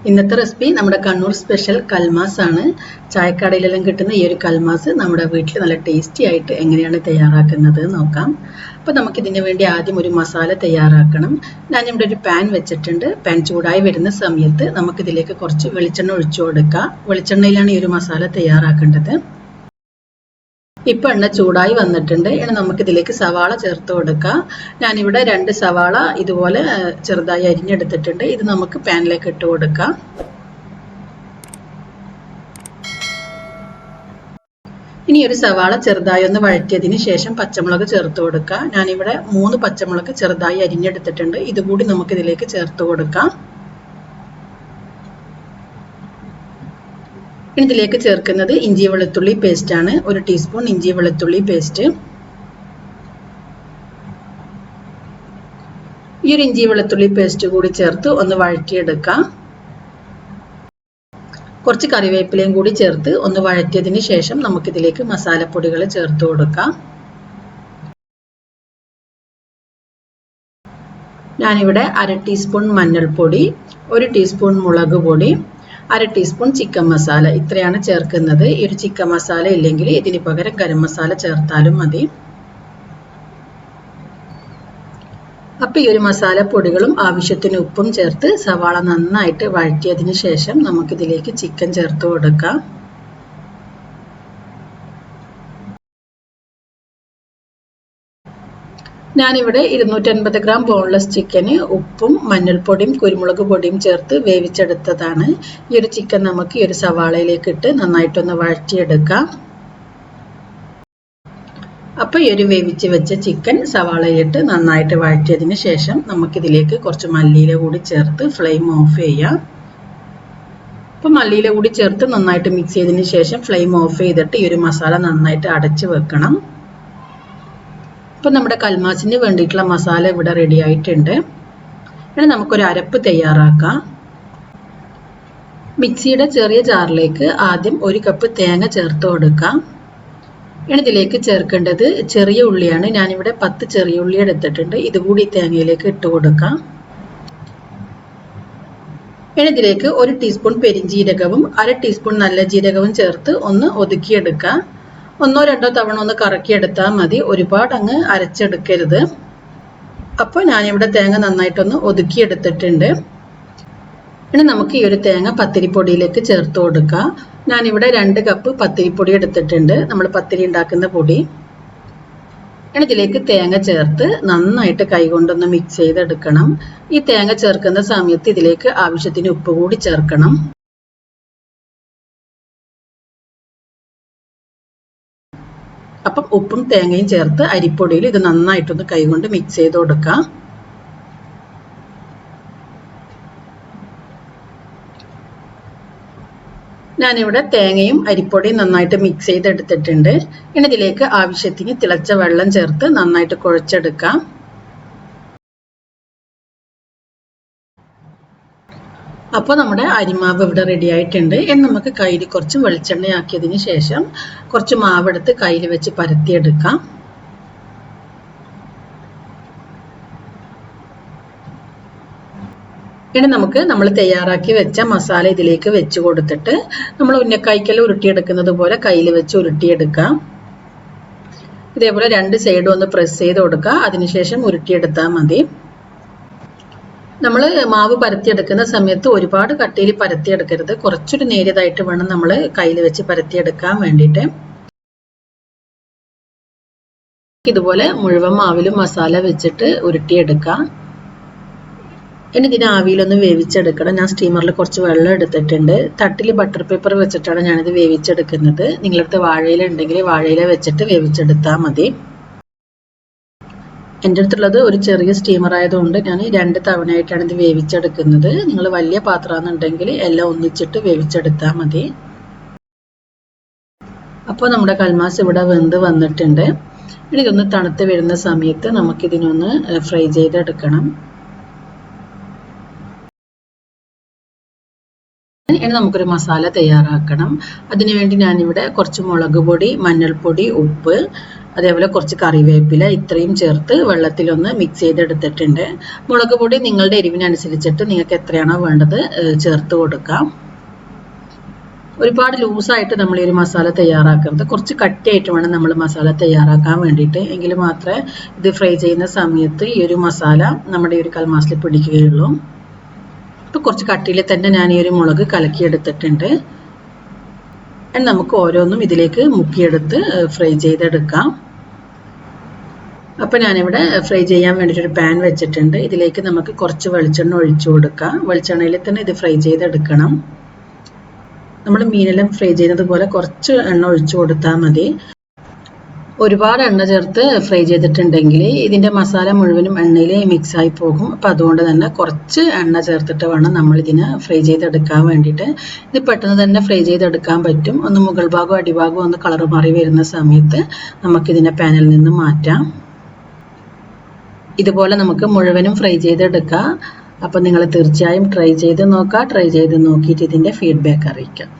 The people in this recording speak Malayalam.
ഇന്നത്തെ റെസിപ്പി നമ്മുടെ കണ്ണൂർ സ്പെഷ്യൽ കൽമാസ് ആണ്. ചായക്കടയിലെല്ലാം കിട്ടുന്ന ഈ ഒരു കൽമാസ് നമ്മുടെ വീട്ടിൽ നല്ല ടേസ്റ്റി ആയിട്ട് എങ്ങനെയാണ് തയ്യാറാക്കുന്നത് നോക്കാം. അപ്പോൾ നമുക്കിതിന് വേണ്ടി ആദ്യം ഒരു മസാല തയ്യാറാക്കണം. ഞാനിവിടെ ഒരു പാൻ വെച്ചിട്ടുണ്ട്. പാൻ ചൂടായി വരുന്ന സമയത്ത് നമുക്കിതിലേക്ക് കുറച്ച് വെളിച്ചെണ്ണ ഒഴിച്ചു കൊടുക്കാം. വെളിച്ചെണ്ണയിലാണ് ഈ ഒരു മസാല തയ്യാറാക്കേണ്ടത്. ഇപ്പോൾ എണ്ണ ചൂടായി വന്നിട്ടുണ്ട്. ഇനി നമുക്കിതിലേക്ക് സവാള ചേർത്ത് കൊടുക്കാം. ഞാനിവിടെ 2 സവാള ഇതുപോലെ ചെറുതായി അരിഞ്ഞെടുത്തിട്ടുണ്ട്. ഇത് നമുക്ക് പാനിലേക്ക് ഇട്ട് കൊടുക്കാം. ഇനി ഒരു സവാള ചെറുതായി ഒന്ന് വഴറ്റിയതിന് ശേഷം പച്ചമുളക് ചേർത്ത് കൊടുക്കാം. ഞാനിവിടെ 3 പച്ചമുളക് ചെറുതായി അരിഞ്ഞെടുത്തിട്ടുണ്ട്. ഇതുകൂടി നമുക്കിതിലേക്ക് ചേർത്ത് കൊടുക്കാം. ഇനി ഇതിലേക്ക് ചേർക്കുന്നത് ഇഞ്ചി വെളുത്തുള്ളി പേസ്റ്റ് ആണ്. 1 ടീസ്പൂൺ ഇഞ്ചി വെളുത്തുള്ളി പേസ്റ്റ്. ഈ ഒരു ഇഞ്ചി വെളുത്തുള്ളി പേസ്റ്റ് കൂടി ചേർത്ത് ഒന്ന് വഴറ്റിയെടുക്കാം. കുറച്ച് കറിവേപ്പിലയും കൂടി ചേർത്ത് ഒന്ന് വഴറ്റിയതിന് ശേഷം നമുക്കിതിലേക്ക് മസാലപ്പൊടികൾ ചേർത്ത് കൊടുക്കാം. ഞാനിവിടെ 1/2 ടീസ്പൂൺ മഞ്ഞൾപ്പൊടി, 1 ടീസ്പൂൺ മുളക് പൊടി, 1/2 ടീസ്പൂൺ ചിക്കൻ മസാല ഇത്രയാണ് ചേർക്കുന്നത്. ഈ ഒരു ചിക്കൻ മസാല ഇല്ലെങ്കിൽ ഇതിന് പകരം ഗരം മസാല ചേർത്താലും മതി. അപ്പോൾ ഈ ഒരു മസാല പൊടികളും ആവശ്യത്തിന് ഉപ്പും ചേർത്ത് സവാള നന്നായിട്ട് വഴറ്റിയതിന് ശേഷം നമുക്കിതിലേക്ക് ചിക്കൻ ചേർത്ത് കൊടുക്കാം. ഞാനിവിടെ 250 ഗ്രാം ബോൺലെസ് ചിക്കന് ഉപ്പും മഞ്ഞൾപ്പൊടിയും കുരുമുളക് പൊടിയും ചേർത്ത് വേവിച്ചെടുത്തതാണ്. ഈ ഒരു ചിക്കൻ നമുക്ക് ഈ ഒരു സവാളയിലേക്ക് ഇട്ട് നന്നായിട്ടൊന്ന് വഴറ്റിയെടുക്കാം. അപ്പോൾ ഈ ഒരു വേവിച്ച് വെച്ച ചിക്കൻ സവാളയിലിട്ട് നന്നായിട്ട് വഴറ്റിയതിന് ശേഷം നമുക്കിതിലേക്ക് കുറച്ച് മല്ലിയില കൂടി ചേർത്ത് ഫ്ലെയിം ഓഫ് ചെയ്യാം. അപ്പോൾ മല്ലിയില കൂടി ചേർത്ത് നന്നായിട്ട് മിക്സ് ചെയ്തതിന് ശേഷം ഫ്ലെയിം ഓഫ് ചെയ്തിട്ട് ഈ ഒരു മസാല നന്നായിട്ട് അടച്ച് വെക്കണം. അപ്പോൾ നമ്മുടെ കൽമാസിന് വേണ്ടിയിട്ടുള്ള മസാല ഇവിടെ റെഡി ആയിട്ടുണ്ട്. ഇനി നമുക്കൊരു അരപ്പ് തയ്യാറാക്കാം. മിക്സിയുടെ ചെറിയ ജാറിലേക്ക് ആദ്യം 1 കപ്പ് തേങ്ങ ചേർത്ത് കൊടുക്കാം. ഇനി ഇതിലേക്ക് ചേർക്കേണ്ടത് ചെറിയ ഉള്ളിയാണ്. ഞാനിവിടെ 10 ചെറിയ ഉള്ളി എടുത്തിട്ടുണ്ട്. ഇതുകൂടി തേങ്ങയിലേക്ക് ഇട്ട് കൊടുക്കാം. ഇനി ഇതിലേക്ക് 1 ടീസ്പൂൺ പെരിഞ്ജീരകവും 1/2 ടീസ്പൂൺ നല്ല ജീരകവും ചേർത്ത് ഒന്ന് ഒതുക്കിയെടുക്കാം. 1-2 തവണ ഒന്ന് കറക്കിയെടുത്താൽ മതി. ഒരുപാട് അങ്ങ് അരച്ചെടുക്കരുത്. അപ്പോൾ ഞാനിവിടെ തേങ്ങ നന്നായിട്ടൊന്ന് ഒതുക്കിയെടുത്തിട്ടുണ്ട്. ഇനി നമുക്ക് ഈ ഒരു തേങ്ങ പത്തിരിപ്പൊടിയിലേക്ക് ചേർത്ത് കൊടുക്കാം. ഞാനിവിടെ 2 കപ്പ് പത്തിരിപ്പൊടി എടുത്തിട്ടുണ്ട്. നമ്മൾ പത്തിരി ഉണ്ടാക്കുന്ന പൊടി. ഇനി ഇതിലേക്ക് തേങ്ങ ചേർത്ത് നന്നായിട്ട് കൈകൊണ്ടൊന്ന് മിക്സ് ചെയ്തെടുക്കണം. ഈ തേങ്ങ ചേർക്കുന്ന സമയത്ത് ഇതിലേക്ക് ആവശ്യത്തിന് ഉപ്പ് കൂടി ചേർക്കണം. അപ്പം ഉപ്പും തേങ്ങയും ചേർത്ത് അരിപ്പൊടിയിൽ ഇത് നന്നായിട്ടൊന്ന് കൈകൊണ്ട് മിക്സ് ചെയ്ത് കൊടുക്കാം. ഞാനിവിടെ തേങ്ങയും അരിപ്പൊടിയും നന്നായിട്ട് മിക്സ് ചെയ്തെടുത്തിട്ടുണ്ട്. ഇനി ഇതിലേക്ക് ആവശ്യത്തിന് തിളച്ച വെള്ളം ചേർത്ത് നന്നായിട്ട് കുഴച്ചെടുക്കാം. അപ്പോൾ നമ്മുടെ അരിമാവ് ഇവിടെ റെഡി ആയിട്ടുണ്ട്. ഇനി നമുക്ക് കയ്യിൽ കുറച്ച് വെളിച്ചെണ്ണയാക്കിയതിന് ശേഷം കുറച്ച് മാവെടുത്ത് കയ്യിൽ വെച്ച് പരത്തിയെടുക്കാം. ഇനി നമുക്ക് നമ്മൾ തയ്യാറാക്കി വെച്ച മസാല ഇതിലേക്ക് വെച്ച് കൊടുത്തിട്ട് നമ്മൾ ഉന്നക്കായ്ക്കെല്ലാം ഉരുട്ടിയെടുക്കുന്നത് പോലെ കയ്യിൽ വെച്ച് ഉരുട്ടിയെടുക്കാം. ഇതേപോലെ 2 സൈഡും ഒന്ന് പ്രസ് ചെയ്ത് കൊടുക്കുക. അതിനുശേഷം ഉരുട്ടിയെടുത്താൽ മതി. നമ്മൾ മാവ് പരത്തിയെടുക്കുന്ന സമയത്ത് ഒരുപാട് കട്ടിയിൽ പരത്തിയെടുക്കരുത്. കുറച്ചൊരു നേരിയതായിട്ട് വേണം നമ്മൾ കയ്യിൽ വെച്ച് പരത്തിയെടുക്കാൻ വേണ്ടിയിട്ട്. ഇതുപോലെ മുഴുവൻ മാവിലും മസാല വെച്ചിട്ട് ഉരുട്ടിയെടുക്കാം. ഇനി ഇതിന് ആവിയിലൊന്ന് വേവിച്ചെടുക്കണം. ഞാൻ സ്റ്റീമറിൽ കുറച്ച് വെള്ളം എടുത്തിട്ടുണ്ട്. തട്ടിൽ ബട്ടർ പേപ്പർ വെച്ചിട്ടാണ് ഞാനിത് വേവിച്ചെടുക്കുന്നത്. നിങ്ങളടുത്ത് വാഴയില ഉണ്ടെങ്കിൽ വാഴയില വെച്ചിട്ട് വേവിച്ചെടുത്താൽ മതി. എൻ്റെ അടുത്തുള്ളത് ഒരു ചെറിയ സ്റ്റീമർ ആയതുകൊണ്ട് ഞാൻ 2 തവണയായിട്ടാണ് ഇത് വേവിച്ചെടുക്കുന്നത്. നിങ്ങൾ വലിയ പാത്രമാണെന്നുണ്ടെങ്കിൽ എല്ലാം ഒന്നിച്ചിട്ട് വേവിച്ചെടുത്താൽ മതി. അപ്പോൾ നമ്മുടെ കൽമാസ് ഇവിടെ വെന്ത് വന്നിട്ടുണ്ട്. ഇനി ഇതൊന്ന് തണുത്ത് വരുന്ന സമയത്ത് നമുക്കിതിനൊന്ന് ഫ്രൈ ചെയ്തെടുക്കണം. ഇനി നമുക്കൊരു മസാല തയ്യാറാക്കണം. അതിനുവേണ്ടി ഞാനിവിടെ കുറച്ച് മുളക് പൊടി, മഞ്ഞൾപ്പൊടി, ഉപ്പ്, അതേപോലെ കുറച്ച് കറിവേപ്പില ഇത്രയും ചേർത്ത് വെള്ളത്തിലൊന്ന് മിക്സ് ചെയ്തെടുത്തിട്ടുണ്ട്. മുളക് പൊടി നിങ്ങളുടെ എരിവിനനുസരിച്ചിട്ട് നിങ്ങൾക്ക് എത്രയാണോ വേണ്ടത് ചേർത്ത് കൊടുക്കാം. ഒരുപാട് ലൂസായിട്ട് നമ്മൾ ഈ ഒരു മസാല തയ്യാറാക്കരുത്. കുറച്ച് കട്ടിയായിട്ട് വേണം നമ്മൾ മസാല തയ്യാറാക്കാൻ വേണ്ടിയിട്ട്. എങ്കിൽ മാത്രമേ ഇത് ഫ്രൈ ചെയ്യുന്ന സമയത്ത് ഈ ഒരു മസാല നമ്മുടെ ഈ ഒരു കൽമാസിൽ പിടിക്കുകയുള്ളൂ. അപ്പോൾ കുറച്ച് കട്ടിയിൽ തന്നെ ഞാൻ ഈ ഒരു മുളക് കലക്കിയെടുത്തിട്ടുണ്ട്. നമുക്ക് ഓരോന്നും ഇതിലേക്ക് മുക്കിയെടുത്ത് ഫ്രൈ ചെയ്തെടുക്കാം. അപ്പോൾ ഞാനിവിടെ ഫ്രൈ ചെയ്യാൻ വേണ്ടിയിട്ടൊരു പാൻ വെച്ചിട്ടുണ്ട്. ഇതിലേക്ക് നമുക്ക് കുറച്ച് വെളിച്ചെണ്ണ ഒഴിച്ചു കൊടുക്കാം. വെളിച്ചെണ്ണയിൽ തന്നെ ഇത് ഫ്രൈ ചെയ്തെടുക്കണം. നമ്മൾ മീനെല്ലാം ഫ്രൈ ചെയ്യുന്നത് പോലെ കുറച്ച് എണ്ണ ഒഴിച്ചു കൊടുത്താൽ മതി. ഒരുപാട് എണ്ണ ചേർത്ത് ഫ്രൈ ചെയ്തിട്ടുണ്ടെങ്കിൽ ഇതിൻ്റെ മസാല മുഴുവനും എണ്ണയിൽ മിക്സായി പോകും. അപ്പോൾ അതുകൊണ്ട് തന്നെ കുറച്ച് എണ്ണ ചേർത്തിട്ട് വേണം നമ്മൾ ഇതിനെ ഫ്രൈ ചെയ്തെടുക്കാൻ വേണ്ടിയിട്ട്. ഇത് പെട്ടെന്ന് തന്നെ ഫ്രൈ ചെയ്തെടുക്കാൻ പറ്റും. ഒന്ന് മുകൾ ഭാഗവും അടിഭാഗവും ഒന്ന് കളർ മാറി വരുന്ന സമയത്ത് നമുക്കിതിനെ പാനിൽ നിന്ന് മാറ്റാം. ഇതുപോലെ നമുക്ക് മുഴുവനും ഫ്രൈ ചെയ്തെടുക്കാം. അപ്പോൾ നിങ്ങൾ തീർച്ചയായും ട്രൈ ചെയ്ത് നോക്കുക. ട്രൈ ചെയ്ത് നോക്കിയിട്ട് ഇതിൻ്റെ ഫീഡ്ബാക്ക് അറിയിക്കാം.